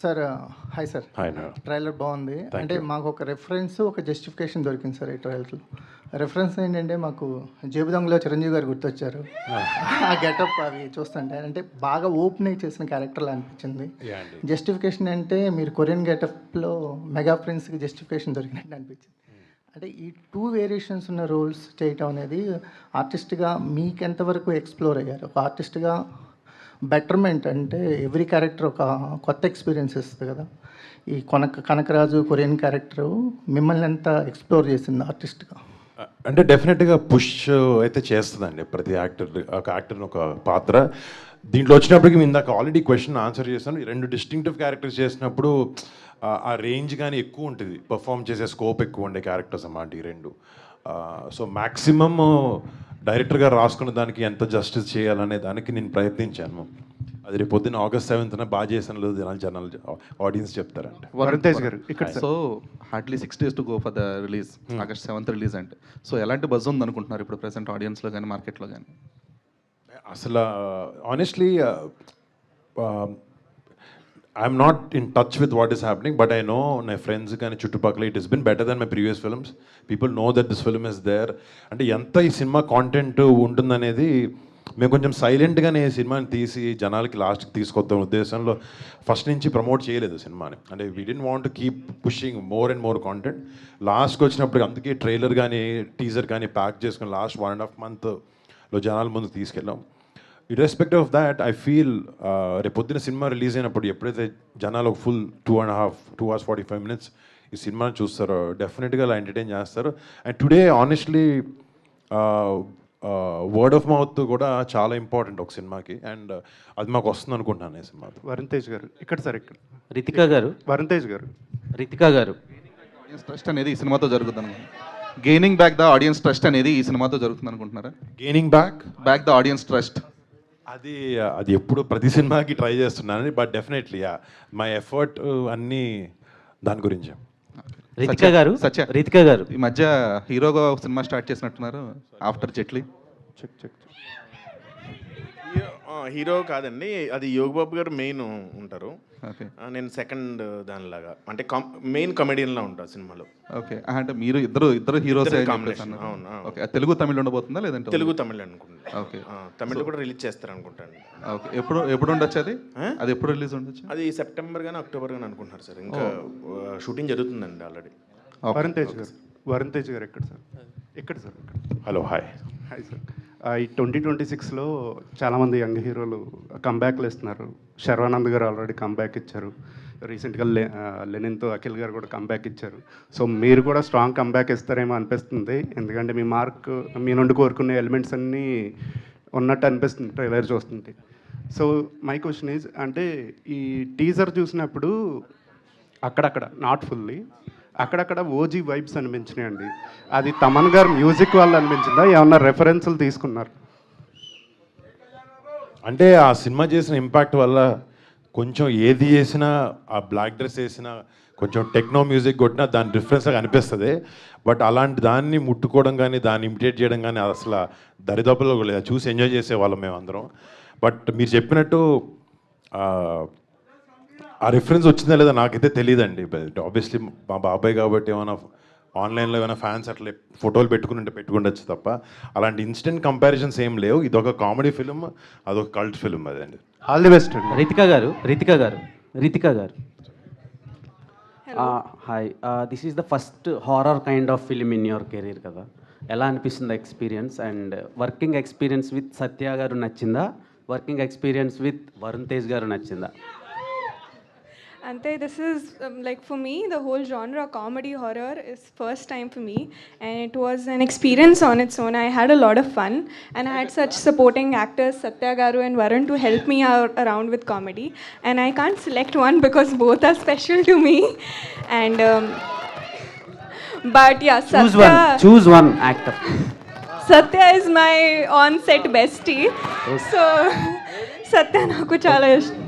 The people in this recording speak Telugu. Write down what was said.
Sir hi sir. Hi. Trailer బాగుంది. అంటే మాకు ఒక రెఫరెన్స్, ఒక జస్టిఫికేషన్ దొరికింది సార్ ఈ ట్రైలర్లో. రెఫరెన్స్ ఏంటంటే మాకు జేబు దొంగలో చిరంజీవి గారు గుర్తొచ్చారు. ఆ గెటప్ అవి చూస్తుంటే అంటే బాగా ఓపెన్ అయి చేసిన క్యారెక్టర్లా అనిపించింది. జస్టిఫికేషన్ అంటే మీరు కొరియన్ గెటప్లో మెగా ప్రిన్స్కి జస్టిఫికేషన్ దొరికినట్టు అనిపించింది. అంటే ఈ 2 వేరియేషన్స్ ఉన్న రోల్స్ చేయటం అనేది ఆర్టిస్ట్గా మీకు ఎంతవరకు ఎక్స్ప్లోర్ అయ్యారు? ఒక ఆర్టిస్ట్గా బెటర్మెంట్ అంటే ఎవ్రీ క్యారెక్టర్ ఒక కొత్త ఎక్స్పీరియన్స్ ఇస్తుంది కదా. ఈ కనకరాజు కొరియన్ క్యారెక్టర్ మిమ్మల్ని ఎంత ఎక్స్ప్లోర్ చేసింది ఆర్టిస్ట్గా? అంటే డెఫినెట్గా పుష్ అయితే చేస్తుందండి ప్రతి యాక్టర్ని ఒక పాత్ర. దీంట్లో వచ్చినప్పటికి మేము ఇందాక ఆల్రెడీ క్వశ్చన్ ఆన్సర్ చేశాను. 2 డిస్టింక్టివ్ క్యారెక్టర్స్ చేసినప్పుడు ఆ రేంజ్ కానీ ఎక్కువ ఉంటుంది, పర్ఫామ్ చేసే స్కోప్ ఎక్కువ ఉండే క్యారెక్టర్స్ అన్నమాట ఈ 2. సో మ్యాక్సిమమ్ డైరెక్టర్ గారు రాసుకున్న దానికి ఎంత జస్టిస్ చేయాలనే దానికి నేను ప్రయత్నించాను. అది రేపు పొద్దున్న August 7th బాగా చేసాను లేదు జనాలు ఆడియన్స్ చెప్తారంటే. వరుణ్ తేజ్ గారు ఇక్కడ. So hardly 6 days to go for the release. August 7th release అంటే సో ఎలాంటి బజ్ ఉంది అనుకుంటున్నారు ఇప్పుడు ప్రెసెంట్ ఆడియన్స్లో కానీ మార్కెట్లో కానీ? అసలు honestly I'm not in touch with what is happening, but I know my friends కానీ చుట్టుపక్కల it is been better than my previous films. People know that this film is there. అంటే ఎంత ఈ సినిమా కాంటెంట్ ఉంటుందనేది మేము కొంచెం సైలెంట్గానే సినిమాని తీసి జనాలకి లాస్ట్కి తీసుకొద్దాం ఉద్దేశంలో ఫస్ట్ నుంచి ప్రమోట్ చేయలేదు సినిమాని. అంటే we don't want to keep pushing more and more content. లాస్ట్కి వచ్చినప్పుడు అందుకే ట్రైలర్ కానీ టీజర్ కానీ ప్యాక్ చేసుకుని లాస్ట్ 1.5 monthలో జనాల ముందు తీసుకెళ్ళాం. Irrespective of that I feel రేపు పొద్దున సినిమా రిలీజ్ అయినప్పుడు ఎప్పుడైతే జనాలు ఒక ఫుల్ 2 hours 45 minutes ఈ సినిమాని చూస్తారో డెఫినెట్గా అలా ఎంటర్టైన్ చేస్తారు. And today honestly word of mouth కూడా చాలా ఇంపార్టెంట్ ఒక సినిమాకి. అండ్ అది మాకు వస్తుంది అనుకుంటున్నాను ఈ సినిమా. వరుణ్ తేజ్ గారు ఇక్కడ సార్. ఇక్కడ రితిక గారు. వరుణ్ తేజ్ గారు. రితిక గారు. ఆడియన్స్ ట్రస్ట్ అనేది ఈ సినిమాతో జరుగుతుంది. Gaining back the audience trust అనేది ఈ సినిమాతో జరుగుతుంది అనుకుంటున్నారా? Gaining back the audience trust అది ఎప్పుడు ప్రతి సినిమాకి ట్రై చేస్తున్నాను. బట్ డెఫినెట్లీ మై ఎఫర్ట్ అన్నీ దాని గురించి. రితిక గారు. రితిక గారు ఈ మధ్య హీరోగా సినిమా స్టార్ట్ చేసినట్టున్నారు ఆఫ్టర్ జెట్లీ. చెక్ హీరో కాదండి, అది యోగబాబు గారు మెయిన్ ఉంటారు. ఓకే. నేను సెకండ్ దానిలాగా అంటే మెయిన్ కమెడియన్లా ఉంటాను సినిమాలో. ఓకే. అంటే మీరు ఇద్దరు హీరోస్. అవును. ఓకే. తెలుగు తమిళ్ ఉండబోతుందా లేదంటే? తెలుగు తమిళ్ అనుకుంటా. ఓకే. తమిళ్ కూడా రిలీజ్ చేస్తారు అనుకుంటాను. ఓకే. ఎప్పుడు ఉండొచ్చు అది? అది ఎప్పుడు రిలీజ్ ఉండొచ్చు? అది సెప్టెంబర్ కానీ అక్టోబర్ కానీ అనుకుంటున్నారు సార్. ఇంకా షూటింగ్ జరుగుతుందండి ఆల్రెడీ. వరుణ్ తేజ్ గారు. వరుణ్ తేజ్ గారు ఎక్కడ సార్? ఎక్కడ sir? Hello hi. Hi sir. ఈ 2026లో చాలామంది యంగ్ హీరోలు కంబ్యాక్లు ఇస్తున్నారు. శర్వానంద్ గారు ఆల్రెడీ కంబ్యాక్ ఇచ్చారు. రీసెంట్గా లెనిన్తో అఖిల్ గారు కూడా కంబ్యాక్ ఇచ్చారు. సో మీరు కూడా స్ట్రాంగ్ కంబ్యాక్ ఇస్తారేమో అనిపిస్తుంది. ఎందుకంటే మీ నుండి కోరుకునే ఎలిమెంట్స్ అన్నీ ఉన్నట్టు అనిపిస్తుంది ట్రైలర్ చూస్తుంది. సో మై క్వశ్చన్ ఈజ్, అంటే ఈ టీజర్ చూసినప్పుడు అక్కడక్కడ నాట్ ఫుల్లీ అక్కడక్కడ ఓజీ వైబ్స్ అనిపించినాయండి. అది తమన్ గారు మ్యూజిక్ వల్ల అనిపించిందా, ఏమన్నా రెఫరెన్స్లు తీసుకున్నారు? అంటే ఆ సినిమా చేసిన ఇంపాక్ట్ వల్ల కొంచెం ఏది చేసినా, ఆ బ్లాక్ డ్రెస్ వేసినా, కొంచెం టెక్నో మ్యూజిక్ కొట్టినా దాని డిఫరెన్స్గా అనిపిస్తుంది. బట్ అలాంటి దాన్ని ముట్టుకోవడం కానీ దాన్ని ఇమిటేట్ చేయడం కానీ అసలు దరిదాపులో లేదు. చూసి ఎంజాయ్ చేసేవాళ్ళం మేము అందరం. బట్ మీరు చెప్పినట్టు ఆ రిఫరెన్స్ వచ్చిందా లేదా నాకైతే తెలియదండి. ఆబ్వియస్లీ మా బాబాయ్ కాబట్టి ఏమైనా ఆన్లైన్లో ఏమైనా ఫ్యాన్స్ అట్లా ఫోటోలు పెట్టుకుండొచ్చు తప్ప అలాంటి ఇన్స్టెంట్ కంపారిజన్స్ ఏం లేవు. ఇదొక కామెడీ ఫిలిం, అదొక కల్ట్ ఫిలిం. అదండి. All the best. Ritika garu. Hi. This is the first horror kind of film in your career కదా. ఎలా అనిపిస్తుంది experience? And working experience with Satya garu నచ్చిందా? Working experience with Varun Tej garu నచ్చిందా? Ante, this is like for me, the whole genre comedy horror is first time for me, and it was an experience on its own. I had a lot of fun, and I had such supporting actors, Satya Garu and Varun, to help me out around with comedy. And I can't select one because both are special to me. And but yeah, choose one actor. Satya is my on-set bestie, so Satya naku chala ishtam.